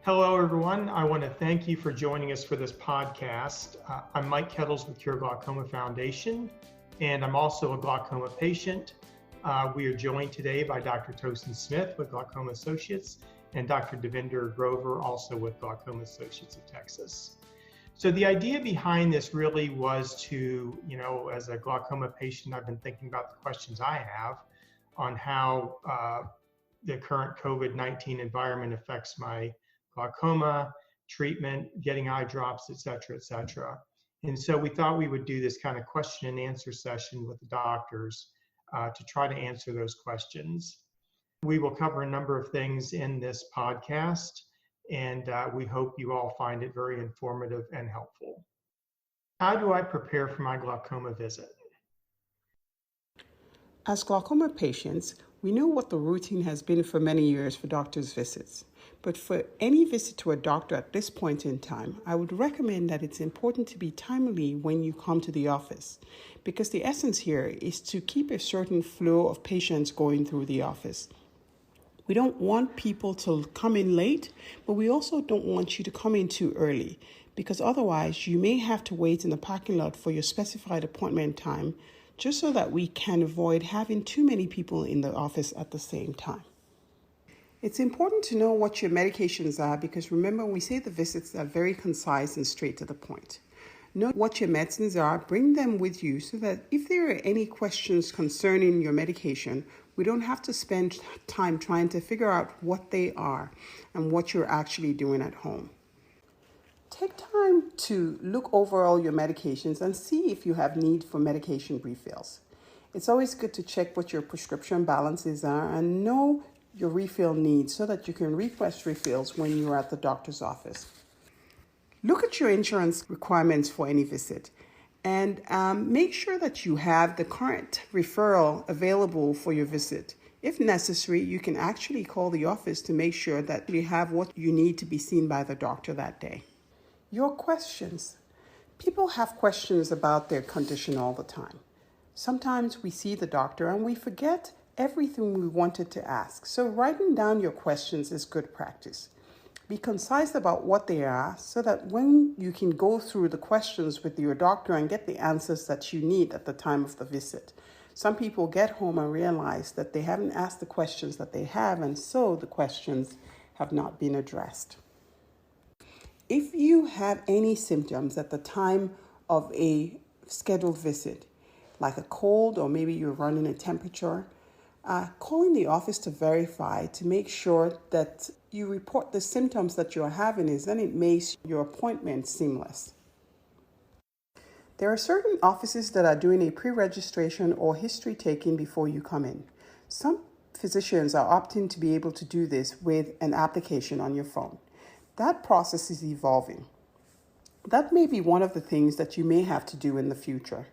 Hello, everyone. I want to thank you for joining us for this podcast. I'm Mike Kettles with Cure Glaucoma Foundation, and I'm also a glaucoma patient. We are joined today by Dr. Tosin Smith with Glaucoma Associates and Dr. Devinder Grover, also with Glaucoma Associates of Texas. So the idea behind this really was to, as a glaucoma patient, I've been thinking about the questions I have on how the current COVID-19 environment affects my glaucoma, treatment, getting eye drops, et cetera, et cetera. And so we thought we would do this kind of question and answer session with the doctors to try to answer those questions. We will cover a number of things in this podcast, and we hope you all find it very informative and helpful. How do I prepare for my glaucoma visit? As glaucoma patients, we know what the routine has been for many years for doctors' visits. But for any visit to a doctor at this point in time, I would recommend that it's important to be timely when you come to the office, because the essence here is to keep a certain flow of patients going through the office. We don't want people to come in late, but we also don't want you to come in too early, because otherwise you may have to wait in the parking lot for your specified appointment time, just so that we can avoid having too many people in the office at the same time. It's important to know what your medications are, because remember, we say the visits are very concise and straight to the point. Know what your medicines are, bring them with you so that if there are any questions concerning your medication, we don't have to spend time trying to figure out what they are and what you're actually doing at home. Take time to look over all your medications and see if you have need for medication refills. It's always good to check what your prescription balances are and know your refill needs so that you can request refills when you're at the doctor's office. Look at your insurance requirements for any visit and make sure that you have the current referral available for your visit. If necessary, you can actually call the office to make sure that you have what you need to be seen by the doctor that day. Your questions. People have questions about their condition all the time. Sometimes we see the doctor and we forget everything we wanted to ask. So writing down your questions is good practice. Be concise about what they are so that when you can go through the questions with your doctor and get the answers that you need at the time of the visit. Some people get home and realize that they haven't asked the questions that they have, and so the questions have not been addressed. If you have any symptoms at the time of a scheduled visit, like a cold or maybe you're running a temperature, calling the office to verify to make sure that you report the symptoms that you're having then it makes your appointment seamless. There are certain offices that are doing a pre-registration or history taking before you come in. Some physicians are opting to be able to do this with an application on your phone. That process is evolving. That may be one of the things that you may have to do in the future.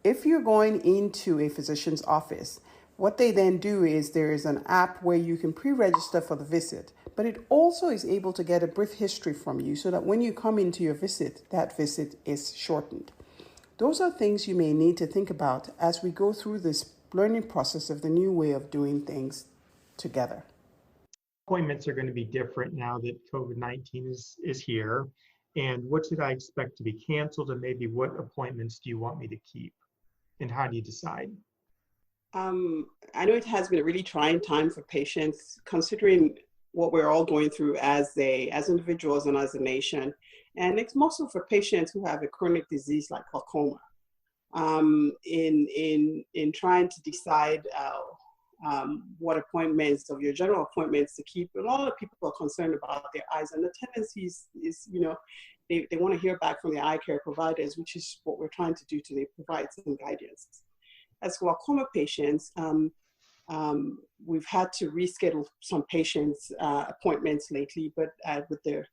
If you're going into a physician's office, what they then do is there is an app where you can pre-register for the visit, but it also is able to get a brief history from you so that when you come into your visit, that visit is shortened. Those are things you may need to think about as we go through this learning process of the new way of doing things together. Appointments are going to be different now that COVID-19 is here. And what should I expect to be canceled, and maybe what appointments do you want me to keep? And how do you decide? I know it has been a really trying time for patients, considering what we're all going through as individuals and as a nation. And it's mostly for patients who have a chronic disease like glaucoma. In trying to decide what appointments of your general appointments to keep, a lot of people are concerned about their eyes, and the tendency is they want to hear back from their eye care providers, which is what we're trying to do today, provide some guidance. As glaucoma patients, we've had to reschedule some patients' appointments lately, but with the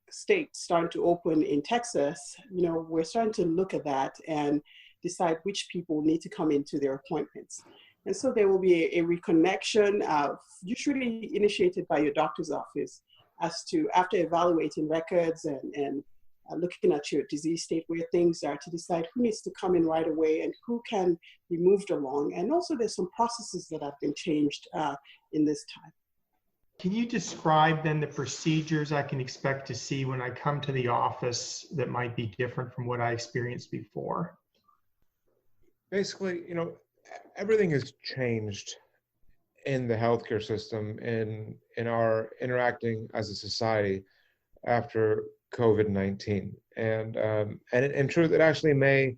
state starting to open in Texas, we're starting to look at that and decide which people need to come into their appointments. And so there will be a reconnection, usually initiated by your doctor's office, as to, after evaluating records and looking at your disease state, where things are, to decide who needs to come in right away and who can be moved along. And also there's some processes that have been changed in this time. Can you describe then the procedures I can expect to see when I come to the office that might be different from what I experienced before? Basically, everything has changed in the healthcare system in our interacting as a society after COVID-19. And in truth, it actually may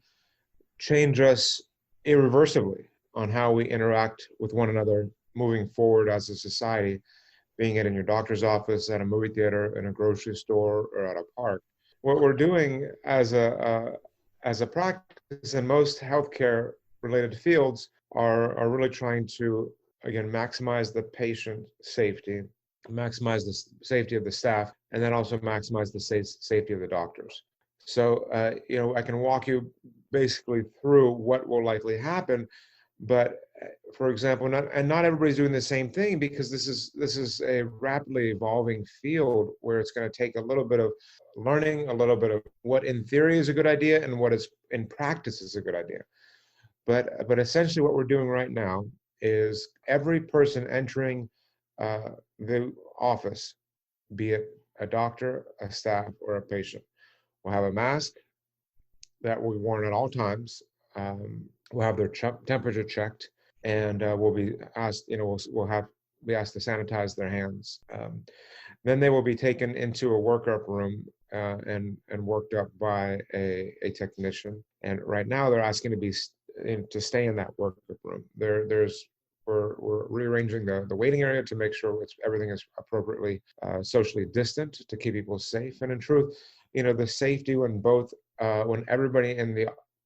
change us irreversibly on how we interact with one another moving forward as a society, being it in your doctor's office, at a movie theater, in a grocery store, or at a park. What we're doing as a practice in most healthcare related fields are really trying to, again, maximize the patient safety, maximize the safety of the staff, and then also maximize the safety of the doctors. So, I can walk you basically through what will likely happen, but for example, not everybody's doing the same thing, because this is a rapidly evolving field where it's going to take a little bit of learning, a little bit of what in theory is a good idea and what is in practice is a good idea. But essentially, what we're doing right now is every person entering the office, be it a doctor, a staff, or a patient, will have a mask that will be worn at all times. Will have their temperature checked, and will be asked, be asked to sanitize their hands. Then they will be taken into a workup room and worked up by a technician. And right now they're asking to stay in that workup room. We're rearranging the waiting area to make sure everything is appropriately socially distant to keep people safe. And in truth, the safety when everybody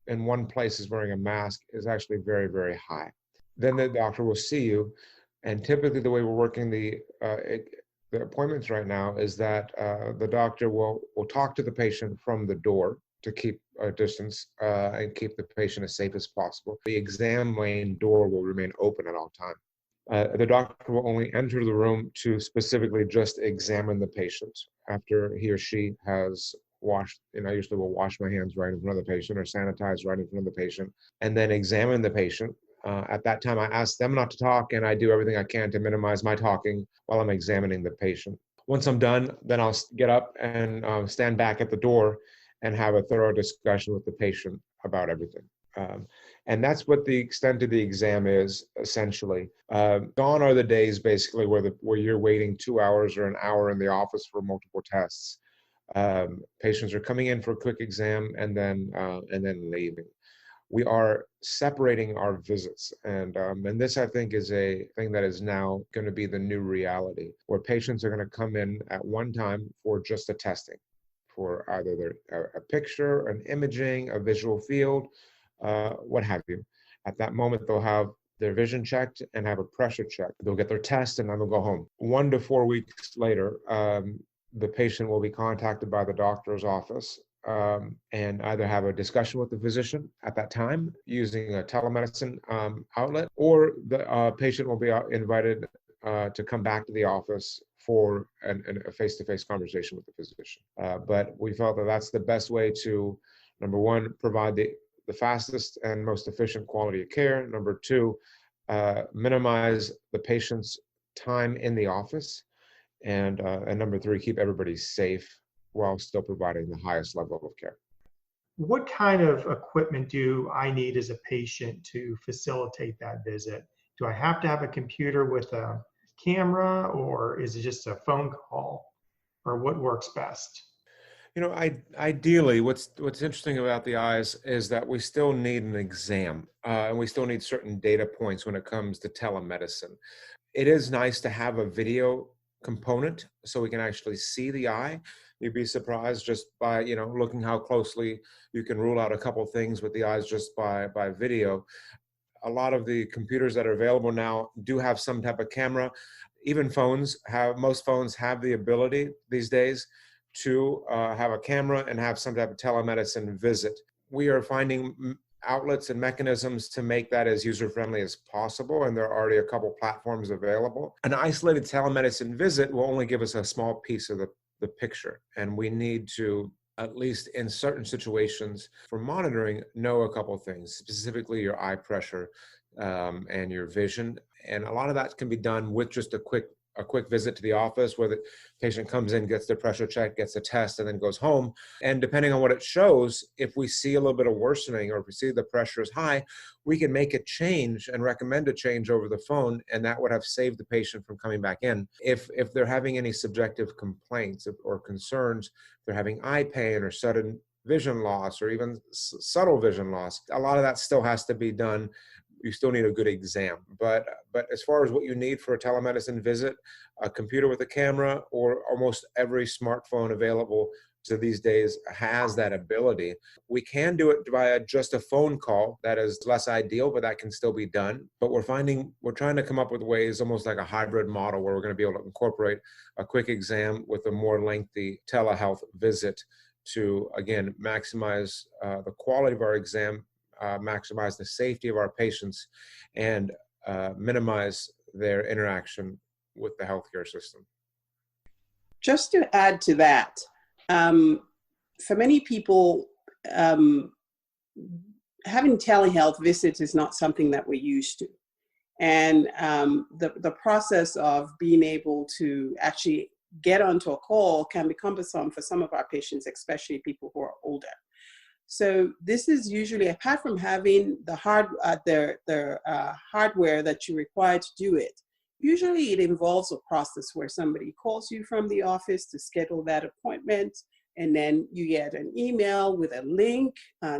in one place is wearing a mask is actually very, very high. Then the doctor will see you, and typically the way we're working the appointments right now is that the doctor will talk to the patient from the door to keep a distance and keep the patient as safe as possible. The exam lane door will remain open at all times. The doctor will only enter the room to specifically just examine the patient after he or she has washed. I usually will wash my hands right in front of the patient or sanitize right in front of the patient, and then examine the patient. At that time, I ask them not to talk, and I do everything I can to minimize my talking while I'm examining the patient. Once I'm done, then I'll get up and stand back at the door and have a thorough discussion with the patient about everything. And that's what the extent of the exam is, essentially. Gone are the days, basically, where you're waiting 2 hours or an hour in the office for multiple tests. Patients are coming in for a quick exam and then leaving. We are separating our visits, and this, I think, is a thing that is now going to be the new reality, where patients are going to come in at one time for just a testing, for either a picture, an imaging, a visual field, what have you. At that moment, they'll have their vision checked and have a pressure check. They'll get their test and then they'll go home. 1 to 4 weeks later, the patient will be contacted by the doctor's office and either have a discussion with the physician at that time using a telemedicine outlet, or the patient will be invited to come back to the office for a face-to-face conversation with the physician. But we felt that that's the best way to, number one, provide the fastest and most efficient quality of care. Number two, minimize the patient's time in the office. And number three, keep everybody safe while still providing the highest level of care. What kind of equipment do I need as a patient to facilitate that visit? Do I have to have a computer with a camera, or is it just a phone call, or what works best? Ideally, what's interesting about the eyes is that we still need an exam, and we still need certain data points when it comes to telemedicine. It is nice to have a video component so we can actually see the eye. You'd be surprised just by looking how closely you can rule out a couple things with the eyes just by video. A lot of the computers that are available now do have some type of camera. Even most phones have the ability these days to have a camera and have some type of telemedicine visit. We are finding outlets and mechanisms to make that as user-friendly as possible, and there are already a couple platforms available. An isolated telemedicine visit will only give us a small piece of the picture, and we need to, at least in certain situations for monitoring, know a couple things, specifically your eye pressure and your vision. And a lot of that can be done with just a quick a quick visit to the office where the patient comes in, gets their pressure checked, gets a test, and then goes home. And depending on what it shows, if we see a little bit of worsening or if we see the pressure is high, we can make a change and recommend a change over the phone, and that would have saved the patient from coming back in. If they're having any subjective complaints or concerns, they're having eye pain or sudden vision loss or even subtle vision loss, a lot of that still has to be done. You still need a good exam. But as far as what you need for a telemedicine visit, a computer with a camera or almost every smartphone available to these days has that ability. We can do it via just a phone call. That is less ideal, but that can still be done. But we're trying to come up with ways, almost like a hybrid model, where we're going to be able to incorporate a quick exam with a more lengthy telehealth visit to, again, maximize the quality of our exam, maximize the safety of our patients, and minimize their interaction with the healthcare system. Just to add to that, for many people, having telehealth visits is not something that we're used to. And the process of being able to actually get onto a call can be cumbersome for some of our patients, especially people who are older. So this is usually, apart from having the hardware that you require to do it, usually it involves a process where somebody calls you from the office to schedule that appointment, and then you get an email with a link.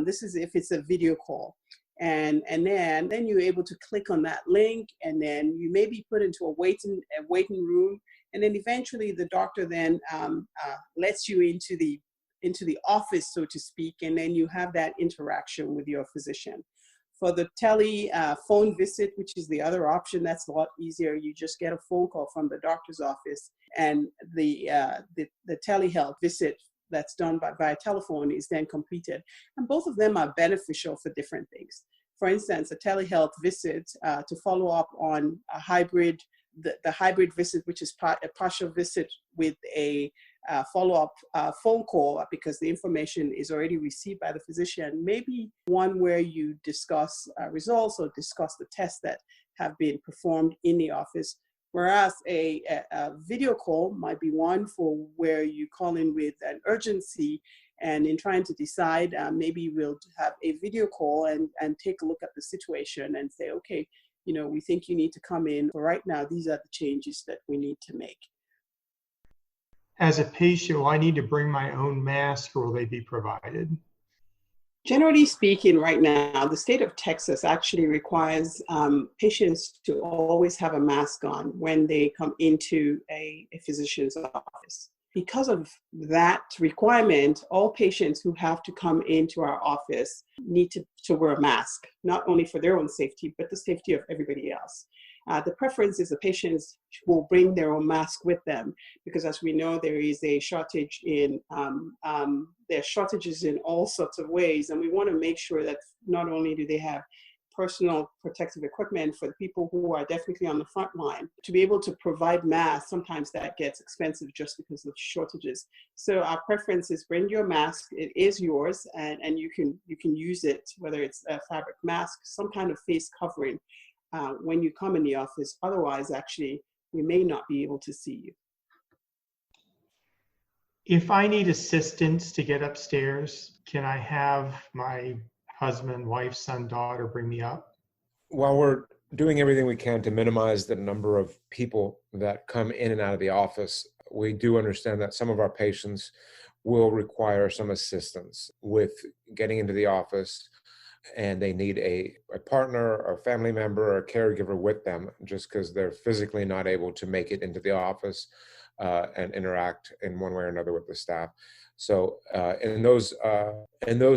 This is if it's a video call. And then you're able to click on that link, and then you may be put into a waiting room, and then eventually the doctor then lets you into the office, so to speak, and then you have that interaction with your physician. For the phone visit, which is the other option, that's a lot easier. You just get a phone call from the doctor's office, and the telehealth visit that's done via telephone is then completed. And both of them are beneficial for different things. For instance, a telehealth visit to follow up on a hybrid, the hybrid visit, which is a partial visit with a follow-up phone call, because the information is already received by the physician, maybe one where you discuss results or discuss the tests that have been performed in the office. Whereas a video call might be one for where you call in with an urgency, and in trying to decide, maybe we'll have a video call and take a look at the situation and say, okay, we think you need to come in. For right now, these are the changes that we need to make. As a patient, will I need to bring my own mask, or will they be provided? Generally speaking, right now, the state of Texas actually requires patients to always have a mask on when they come into a physician's office. Because of that requirement, all patients who have to come into our office need to wear a mask, not only for their own safety, but the safety of everybody else. The preference is the patients will bring their own mask with them, because as we know, there is a shortage there are shortages in all sorts of ways, and we want to make sure that not only do they have personal protective equipment for the people who are definitely on the front line, to be able to provide masks, sometimes that gets expensive just because of shortages. So our preference is bring your mask. It is yours, and you can use it, whether it's a fabric mask, some kind of face covering, when you come in the office. Otherwise, actually, we may not be able to see you. If I need assistance to get upstairs, can I have my husband, wife, son, daughter bring me up? While we're doing everything we can to minimize the number of people that come in and out of the office, we do understand that some of our patients will require some assistance with getting into the office, and they need a partner or a family member or a caregiver with them, just because they're physically not able to make it into the office and interact in one way or another with the staff. So in those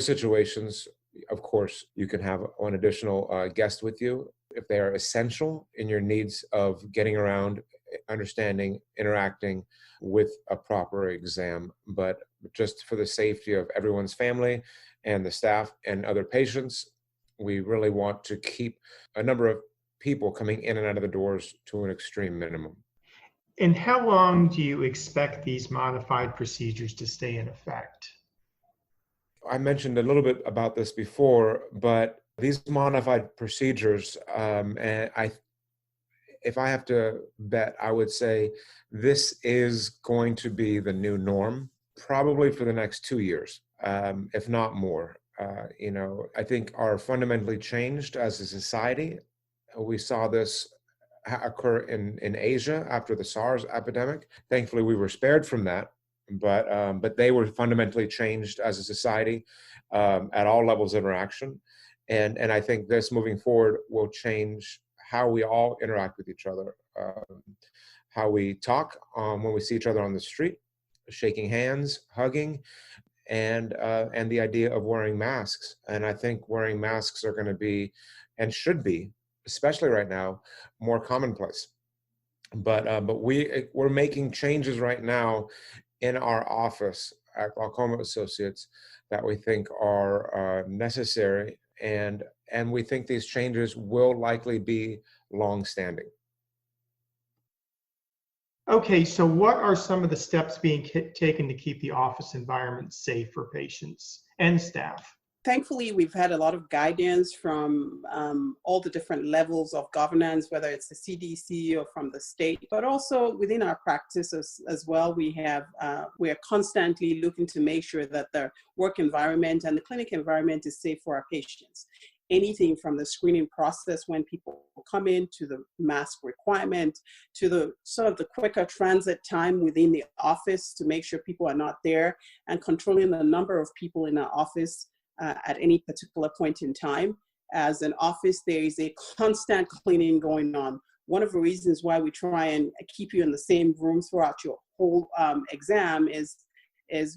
situations, of course, you can have one additional guest with you if they are essential in your needs of getting around, understanding, interacting with a proper exam. But just for the safety of everyone's family and the staff and other patients, we really want to keep a number of people coming in and out of the doors to an extreme minimum. And how long do you expect these modified procedures to stay in effect? I mentioned a little bit about this before, but these modified procedures, and if I have to bet, I would say this is going to be the new norm, probably for the next 2 years, if not more. I think are fundamentally changed as a society. We saw this occur in Asia after the SARS epidemic. Thankfully, we were spared from that, but they were fundamentally changed as a society at all levels of interaction. And I think this moving forward will change how we all interact with each other, how we talk when we see each other on the street, shaking hands, hugging, and the idea of wearing masks. And I think wearing masks are going to be, and should be, especially right now, more commonplace. But we're making changes right now in our office at Glaucoma Associates that we think are necessary, and we think these changes will likely be long-standing. Okay, so what are some of the steps being taken to keep the office environment safe for patients and staff? Thankfully, we've had a lot of guidance from all the different levels of governance, whether it's the CDC or from the state, but also within our practice as well. We are constantly looking to make sure that the work environment and the clinic environment is safe for our patients. Anything from the screening process when people come in, to the mask requirement, to the sort of the quicker transit time within the office to make sure people are not there, and controlling the number of people in our office at any particular point in time. As an office, there is a constant cleaning going on. One of the reasons why we try and keep you in the same room throughout your whole exam is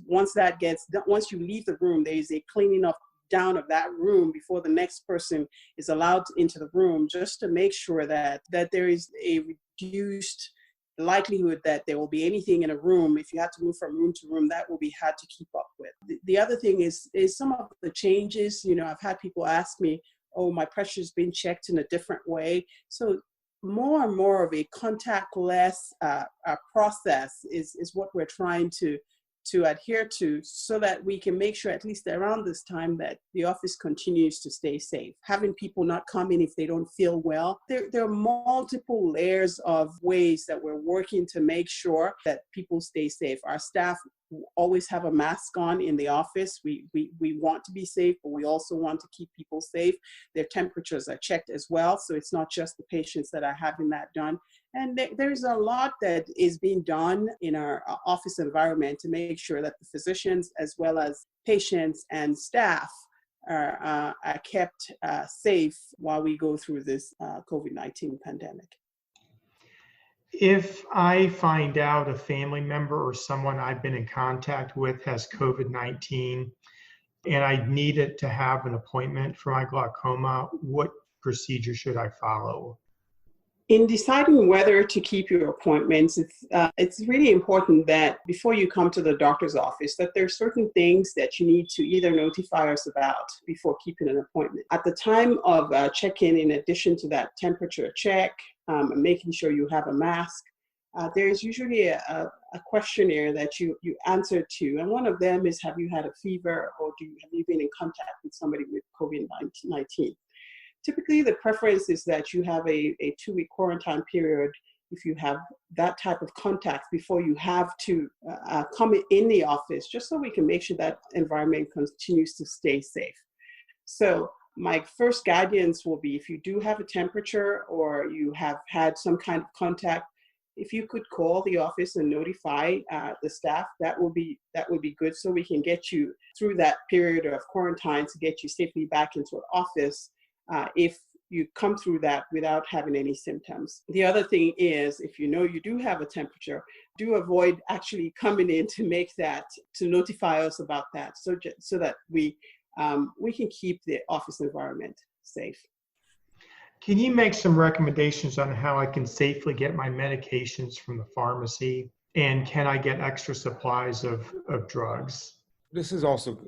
once you leave the room, there is a cleaning up down of that room before the next person is allowed into the room, just to make sure that there is a reduced likelihood that there will be anything in a room. If you had to move from room to room, that will be hard to keep up with. The other thing is some of the changes. I've had people ask me, oh, my pressure's been checked in a different way. So more and more of a contactless process is what we're trying to adhere to, so that we can make sure, at least around this time, that the office continues to stay safe. Having people not come in if they don't feel well. There are multiple layers of ways that we're working to make sure that people stay safe. Our staff always have a mask on in the office. We want to be safe, but we also want to keep people safe. Their temperatures are checked as well, so it's not just the patients that are having that done. And there's a lot that is being done in our office environment to make sure that the physicians, as well as patients and staff, are kept safe while we go through this COVID-19 pandemic. If I find out a family member or someone I've been in contact with has COVID-19 and I needed to have an appointment for my glaucoma, what procedure should I follow? In deciding whether to keep your appointments, it's really important that before you come to the doctor's office, that there are certain things that you need to either notify us about before keeping an appointment. At the time of check-in, in addition to that temperature check, making sure you have a mask, there's usually a questionnaire that you answer to. And one of them is, have you had a fever, or have you been in contact with somebody with COVID-19? Typically, the preference is that you have a 2-week quarantine period if you have that type of contact before you have to come in the office, just so we can make sure that environment continues to stay safe. So my first guidance will be, if you do have a temperature or you have had some kind of contact, if you could call the office and notify the staff, that would be good, so we can get you through that period of quarantine to get you safely back into an office. If you come through that without having any symptoms. The other thing is, if you know you do have a temperature, do avoid actually coming in to notify us about that, so that we can keep the office environment safe. Can you make some recommendations on how I can safely get my medications from the pharmacy? And can I get extra supplies of drugs? This is also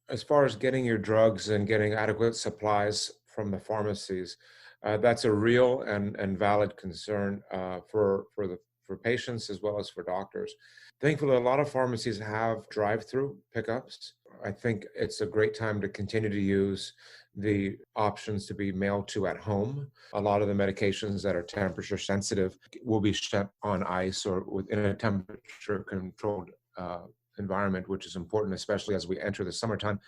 as far as getting your drugs and getting adequate supplies from the pharmacies, that's a real and valid concern for patients as well as for doctors. Thankfully, a lot of pharmacies have drive-through pickups I think it's a great time to continue to use the options to be mailed to at home. A lot of the medications that are temperature sensitive will be shipped on ice or within a temperature controlled environment, which is important, especially as we enter the summertime.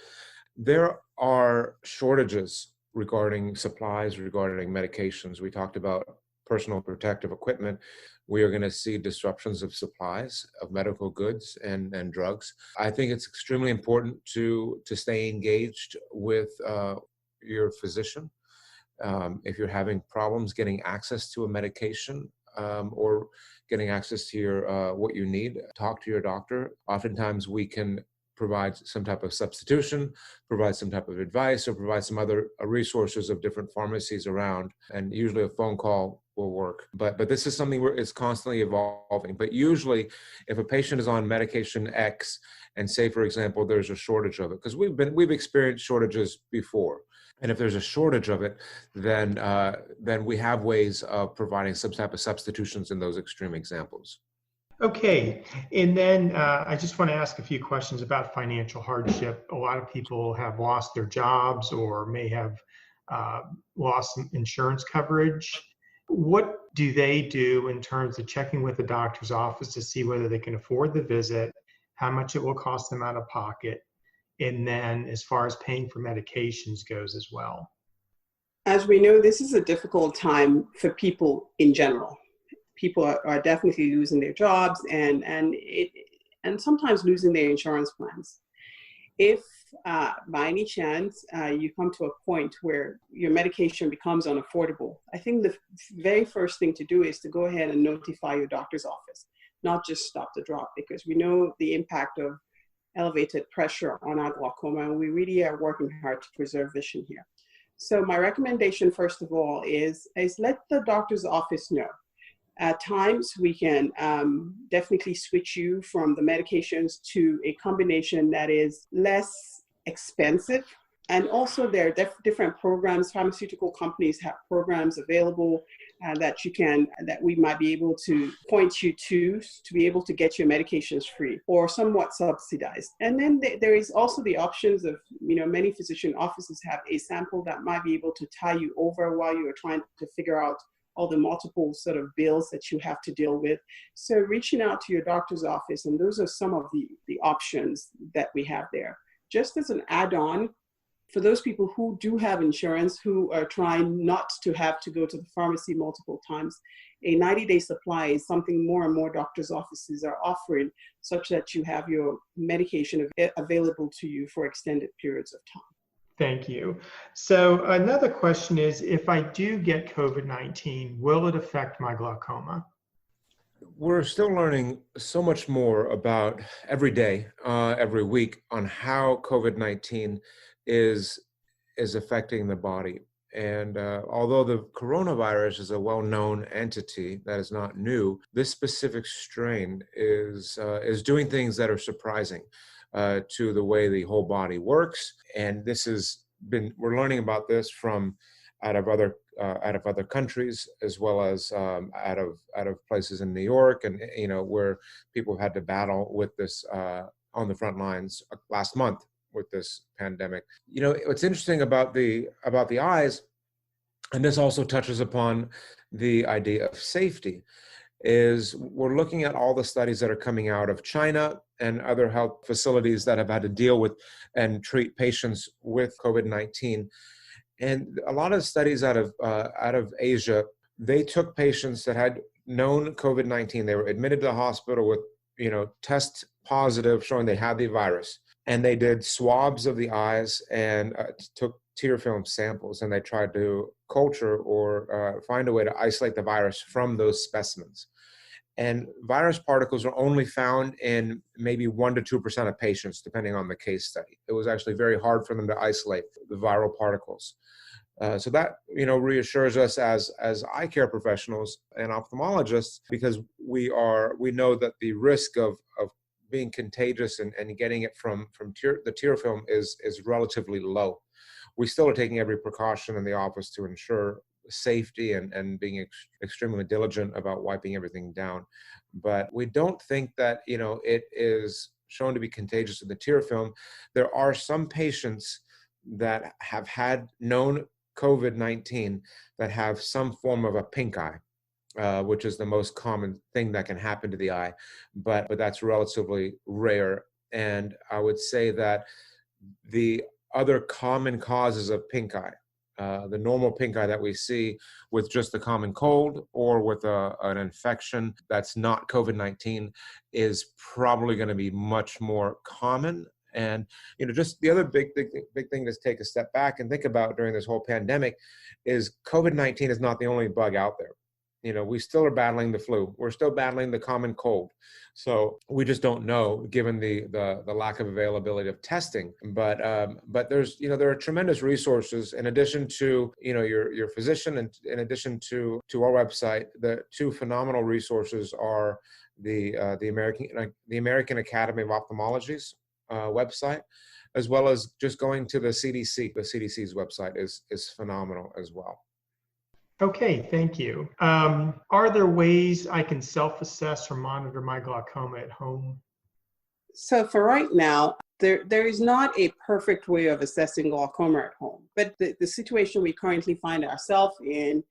There are shortages regarding supplies, regarding medications. We talked about personal protective equipment. We are going to see disruptions of supplies of medical goods and drugs. I think it's extremely important to stay engaged with your physician. If you're having problems getting access to a medication or getting access to your what you need, talk to your doctor. Oftentimes we can provide some type of substitution, provide some type of advice, or provide some other resources of different pharmacies around. And usually a phone call will work. But this is something where it's constantly evolving. But usually if a patient is on medication X and say, for example, there's a shortage of it, because we've experienced shortages before. And if there's a shortage of it, then we have ways of providing some type of substitutions in those extreme examples. Okay, and then I just want to ask a few questions about financial hardship. A lot of people have lost their jobs or may have lost some insurance coverage. What do they do in terms of checking with the doctor's office to see whether they can afford the visit, how much it will cost them out of pocket, and then as far as paying for medications goes as well? As we know, this is a difficult time for people in general. People are definitely losing their jobs and sometimes losing their insurance plans. If by any chance you come to a point where your medication becomes unaffordable, I think the very first thing to do is to go ahead and notify your doctor's office, not just stop the drop, because we know the impact of elevated pressure on our glaucoma, and we really are working hard to preserve vision here. So my recommendation, first of all, is let the doctor's office know. At times, we can definitely switch you from the medications to a combination that is less expensive. And also there are different programs. Pharmaceutical companies have programs available that we might be able to point you to be able to get your medications free or somewhat subsidized. And then there is also the options of, many physician offices have a sample that might be able to tie you over while you are trying to figure out all the multiple sort of bills that you have to deal with. So reaching out to your doctor's office, and those are some of the options that we have there. Just as an add-on, for those people who do have insurance, who are trying not to have to go to the pharmacy multiple times, a 90-day supply is something more and more doctors' offices are offering, such that you have your medication available to you for extended periods of time. Thank you. So another question is, if I do get COVID-19, will it affect my glaucoma? We're still learning so much more about every day, every week, on how COVID-19 is affecting the body. And although the coronavirus is a well-known entity that is not new, this specific strain is doing things that are surprising to the way the whole body works. And we're learning about this from out of other countries, as well as out of places in New York, and where people have had to battle with this on the front lines last month with this pandemic. What's interesting about the eyes, and this also touches upon the idea of safety, is we're looking at all the studies that are coming out of China and other health facilities that have had to deal with and treat patients with COVID-19. And a lot of studies out of Asia, they took patients that had known COVID-19. They were admitted to the hospital with, test positive showing they had the virus. And they did swabs of the eyes and took tear film samples, and they tried to culture or find a way to isolate the virus from those specimens. And virus particles are only found in maybe 1% to 2% of patients, depending on the case study. It was actually very hard for them to isolate the viral particles. So that, reassures us as eye care professionals and ophthalmologists, because we know that the risk of being contagious and getting it from the tear film is relatively low. We still are taking every precaution in the office to ensure safety and being extremely diligent about wiping everything down. But we don't think that, it is shown to be contagious in the tear film, there are some patients that have had known COVID-19 that have some form of a pink eye, which is the most common thing that can happen to the eye, but that's relatively rare. And I would say that the other common causes of pink eye, the normal pink eye that we see with just the common cold or with an infection that's not COVID-19, is probably going to be much more common. And just the other big thing to take a step back and think about during this whole pandemic is COVID-19 is not the only bug out there. We still are battling the flu. We're still battling the common cold. So we just don't know, given the lack of availability of testing. But there's there are tremendous resources in addition to your physician, and in addition to our website. The two phenomenal resources are the American Academy of Ophthalmology's website, as well as just going to the CDC. The CDC's website is phenomenal as well. Okay, thank you. Are there ways I can self-assess or monitor my glaucoma at home? So for right now, there is not a perfect way of assessing glaucoma at home, but the situation we currently find ourselves in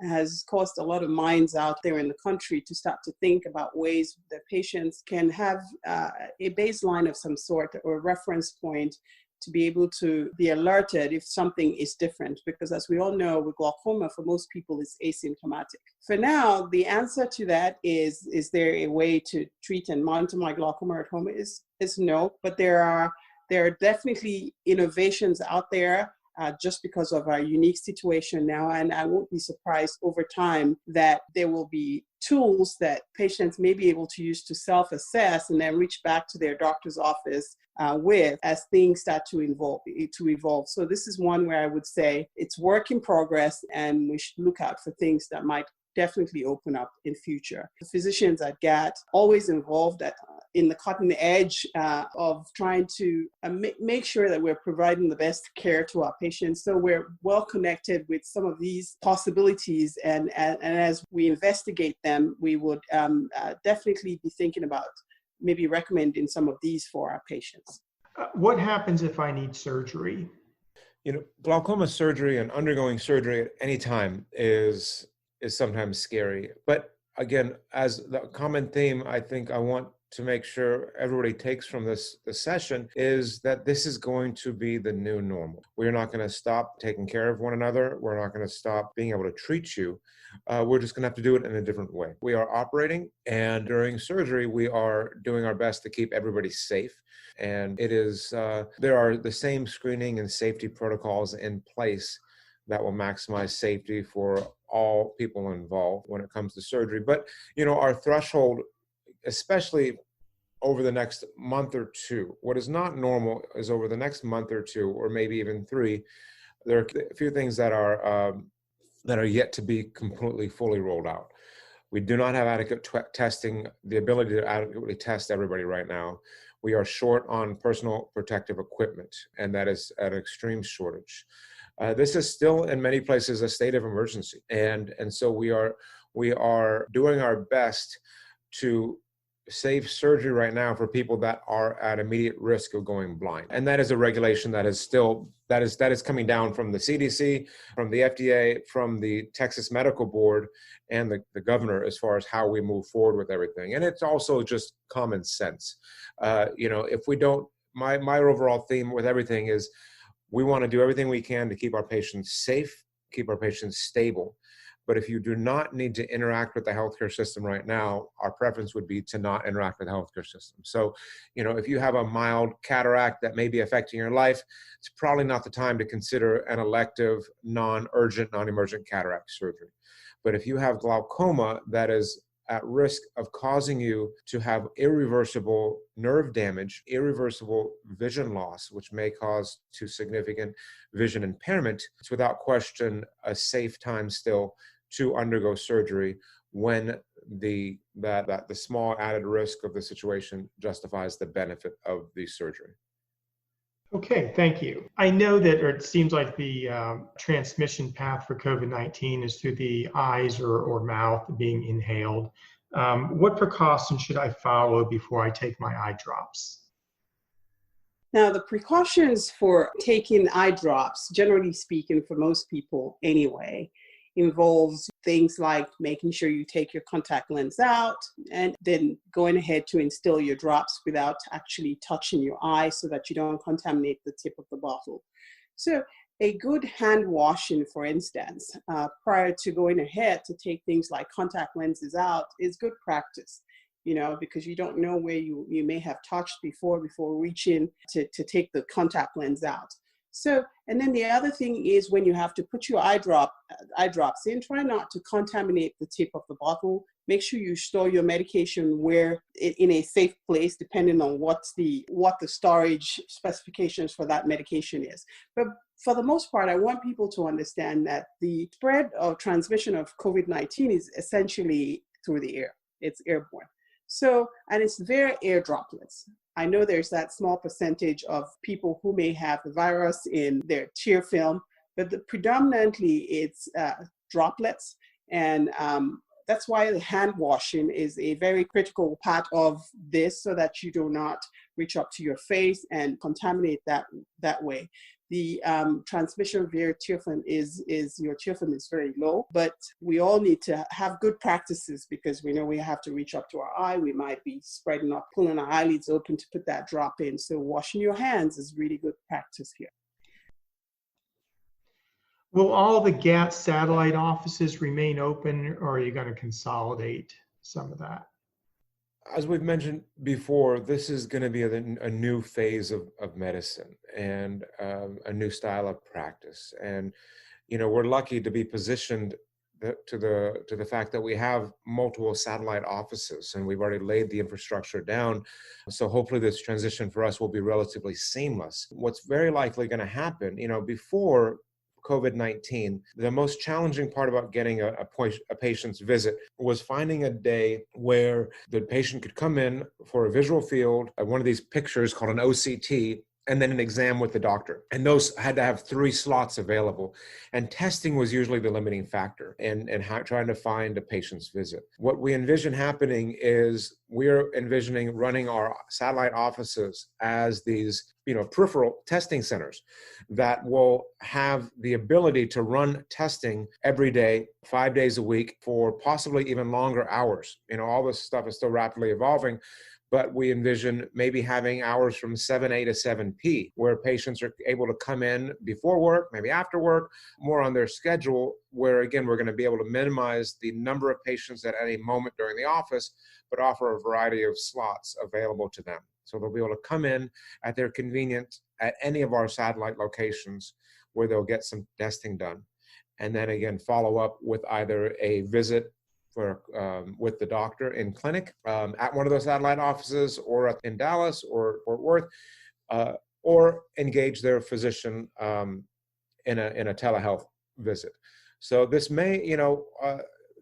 has caused a lot of minds out there in the country to start to think about ways that patients can have a baseline of some sort or a reference point to be able to be alerted if something is different, because as we all know, with glaucoma, for most people, it's asymptomatic. For now, the answer to that is there a way to treat and monitor my glaucoma at home? Is no, but there are definitely innovations out there just because of our unique situation now. And I won't be surprised over time that there will be tools that patients may be able to use to self-assess and then reach back to their doctor's office with as things start to evolve. So this is one where I would say it's work in progress, and we should look out for things that might definitely open up in future. The physicians at GAT always involved in the cutting edge of trying to make sure that we're providing the best care to our patients. So we're well connected with some of these possibilities, and as we investigate them, we would definitely be thinking about maybe recommending some of these for our patients. What happens if I need surgery? Glaucoma surgery and undergoing surgery at any time is sometimes scary. But again, as the common theme, I think I want to make sure everybody takes from this session is that this is going to be the new normal. We're not going to stop taking care of one another. We're not going to stop being able to treat you. We're just going to have to do it in a different way. We are operating, and during surgery, we are doing our best to keep everybody safe. And it is there are the same screening and safety protocols in place that will maximize safety for all people involved when it comes to surgery. But our threshold, especially over the next month or two, what is not normal is over the next month or two, or maybe even 3, there are a few things that are yet to be completely fully rolled out. We do not have adequate testing, the ability to adequately test everybody right now. We are short on personal protective equipment, and that is an extreme shortage. This is still in many places a state of emergency, and so we are doing our best to save surgery right now for people that are at immediate risk of going blind. And that is a regulation that is coming down from the CDC, from the FDA, from the Texas Medical Board, and the governor as far as how we move forward with everything. And it's also just common sense. If we don't, my overall theme with everything is we want to do everything we can to keep our patients safe, keep our patients stable. But if you do not need to interact with the healthcare system right now, our preference would be to not interact with the healthcare system. So, if you have a mild cataract that may be affecting your life, it's probably not the time to consider an elective, non-urgent, non-emergent cataract surgery. But if you have glaucoma that is at risk of causing you to have irreversible nerve damage, irreversible vision loss, which may cause to significant vision impairment, it's without question a safe time still to undergo surgery when the small added risk of the situation justifies the benefit of the surgery. Okay, thank you. I know that, or it seems like the transmission path for COVID-19 is through the eyes or mouth being inhaled. What precautions should I follow before I take my eye drops? Now, the precautions for taking eye drops, generally speaking, for most people anyway, involves things like making sure you take your contact lens out and then going ahead to instill your drops without actually touching your eye so that you don't contaminate the tip of the bottle. So a good hand washing, for instance, prior to going ahead to take things like contact lenses out is good practice, because you don't know where you may have touched before reaching to take the contact lens out. So, and then the other thing is when you have to put your eye drops in, try not to contaminate the tip of the bottle. Make sure you store your medication in a safe place, depending on what the storage specifications for that medication is. But for the most part, I want people to understand that the spread of transmission of COVID-19 is essentially through the air. It's airborne. So, and it's via air droplets. I know there's that small percentage of people who may have the virus in their tear film, but predominantly it's droplets. And that's why the hand washing is a very critical part of this, so that you do not reach up to your face and contaminate that way. The transmission via tear film is your tear film is very low, but we all need to have good practices because we know we have to reach up to our eye. We might be spreading up, pulling our eyelids open to put that drop in. So washing your hands is really good practice here. Will all the GAT satellite offices remain open, or are you going to consolidate some of that? As we've mentioned before, this is going to be a new phase of medicine and a new style of practice. And, we're lucky to be positioned to the fact that we have multiple satellite offices and we've already laid the infrastructure down. So hopefully this transition for us will be relatively seamless. What's very likely going to happen, before COVID-19, the most challenging part about getting a patient's visit was finding a day where the patient could come in for a visual field, one of these pictures called an OCT, and then an exam with the doctor. And those had to have 3 slots available. And testing was usually the limiting factor in trying to find a patient's visit. What we envision happening is we're envisioning running our satellite offices as these peripheral testing centers that will have the ability to run testing every day, 5 days a week, for possibly even longer hours. All this stuff is still rapidly evolving, but we envision maybe having hours from 7A to 7P, where patients are able to come in before work, maybe after work, more on their schedule, where again, we're going to be able to minimize the number of patients at any moment during the office, but offer a variety of slots available to them. So they'll be able to come in at their convenience at any of our satellite locations where they'll get some testing done. And then again, follow up with either a visit with the doctor in clinic at one of those satellite offices, or in Dallas or Fort Worth, or engage their physician in a telehealth visit. So this may,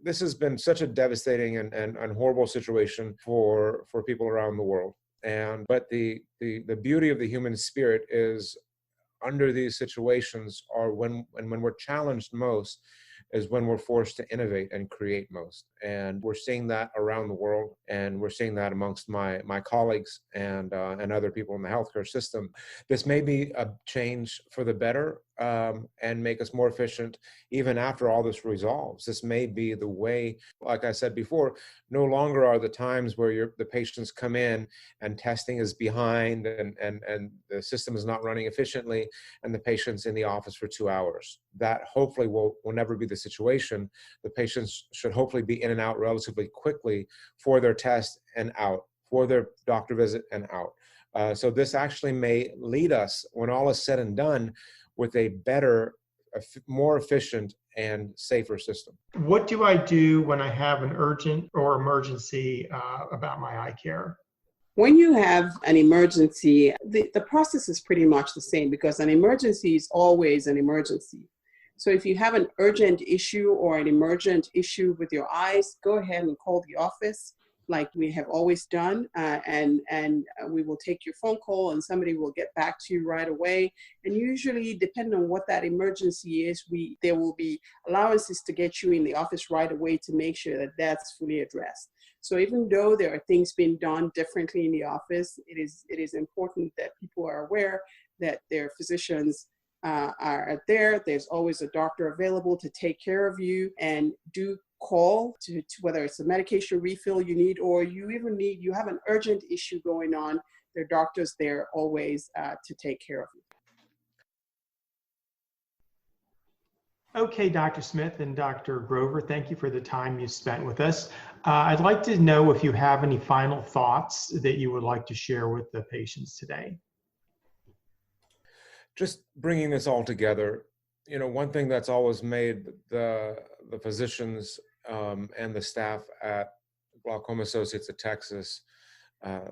this has been such a devastating and horrible situation for people around the world. But the beauty of the human spirit is, under these situations, are when we're challenged most, is when we're forced to innovate and create most. And we're seeing that around the world, and we're seeing that amongst my colleagues and other people in the healthcare system. This may be a change for the better, and make us more efficient even after all this resolves. This may be the way, like I said before, no longer are the times where the patients come in and testing is behind and the system is not running efficiently and the patient's in the office for 2 hours. That hopefully will never be the situation. The patients should hopefully be in and out relatively quickly for their test and out, for their doctor visit and out. So this actually may lead us, when all is said and done, with a better, more efficient and safer system. What do I do when I have an urgent or emergency about my eye care? When you have an emergency, the process is pretty much the same, because an emergency is always an emergency. So if you have an urgent issue or an emergent issue with your eyes, go ahead and call the office. like we have always done, and we will take your phone call and somebody will get back to you right away. And usually, depending on what that emergency is, there will be allowances to get you in the office right away to make sure that that's fully addressed. So even though there are things being done differently in the office, it is important that people are aware that their physicians are there. There's always a doctor available to take care of you, and do call to whether it's a medication refill you need, or you have an urgent issue going on. There are doctors there always to take care of you. Okay, Dr. Smith and Dr. Grover, thank you for the time you spent with us. I'd like to know if you have any final thoughts that you would like to share with the patients today. Just bringing this all together, one thing that's always made the physicians and the staff at Glaucoma Associates of Texas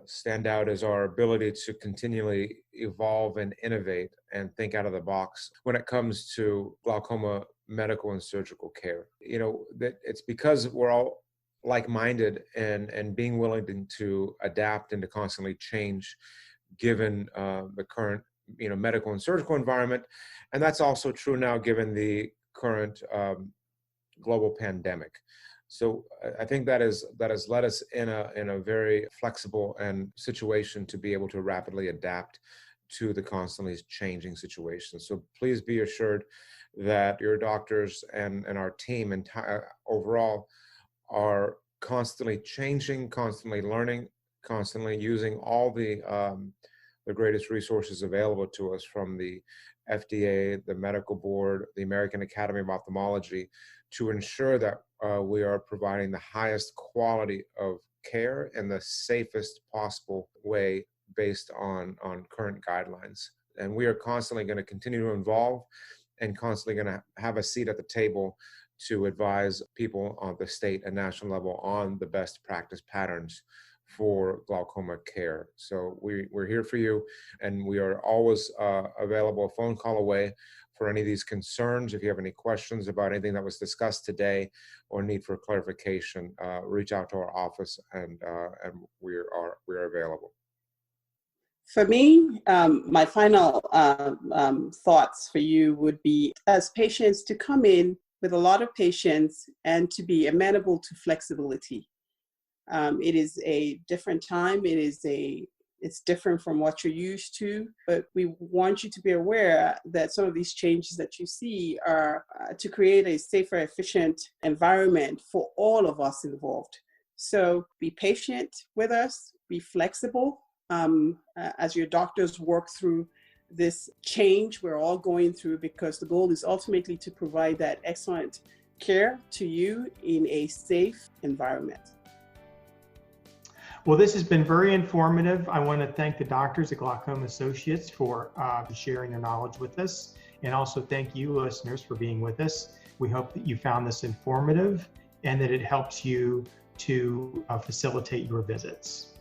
stand out is our ability to continually evolve and innovate and think out of the box when it comes to glaucoma medical and surgical care. That it's because we're all like-minded and being willing to adapt and to constantly change given the current medical and surgical environment. And that's also true now given the current global pandemic. So I think that has led us in a very flexible and situation to be able to rapidly adapt to the constantly changing situation. So please be assured that your doctors and our team overall are constantly changing, constantly learning, constantly using all the greatest resources available to us from the FDA, the Medical Board, the American Academy of Ophthalmology, to ensure that we are providing the highest quality of care in the safest possible way based on current guidelines. And we are constantly going to continue to evolve and constantly going to have a seat at the table to advise people on the state and national level on the best practice patterns for glaucoma care. So we're here for you, and we are always available, a phone call away for any of these concerns. If you have any questions about anything that was discussed today or need for clarification, reach out to our office, and we're available. For me, my final thoughts for you would be, as patients, to come in with a lot of patience and to be amenable to flexibility. It is a different time. It's different from what you're used to, but we want you to be aware that some of these changes that you see are to create a safer, efficient environment for all of us involved. So be patient with us, be flexible as your doctors work through this change we're all going through, because the goal is ultimately to provide that excellent care to you in a safe environment. Well, this has been very informative. I want to thank the doctors at Glaucoma Associates for sharing their knowledge with us, and also thank you, listeners, for being with us. We hope that you found this informative and that it helps you to facilitate your visits.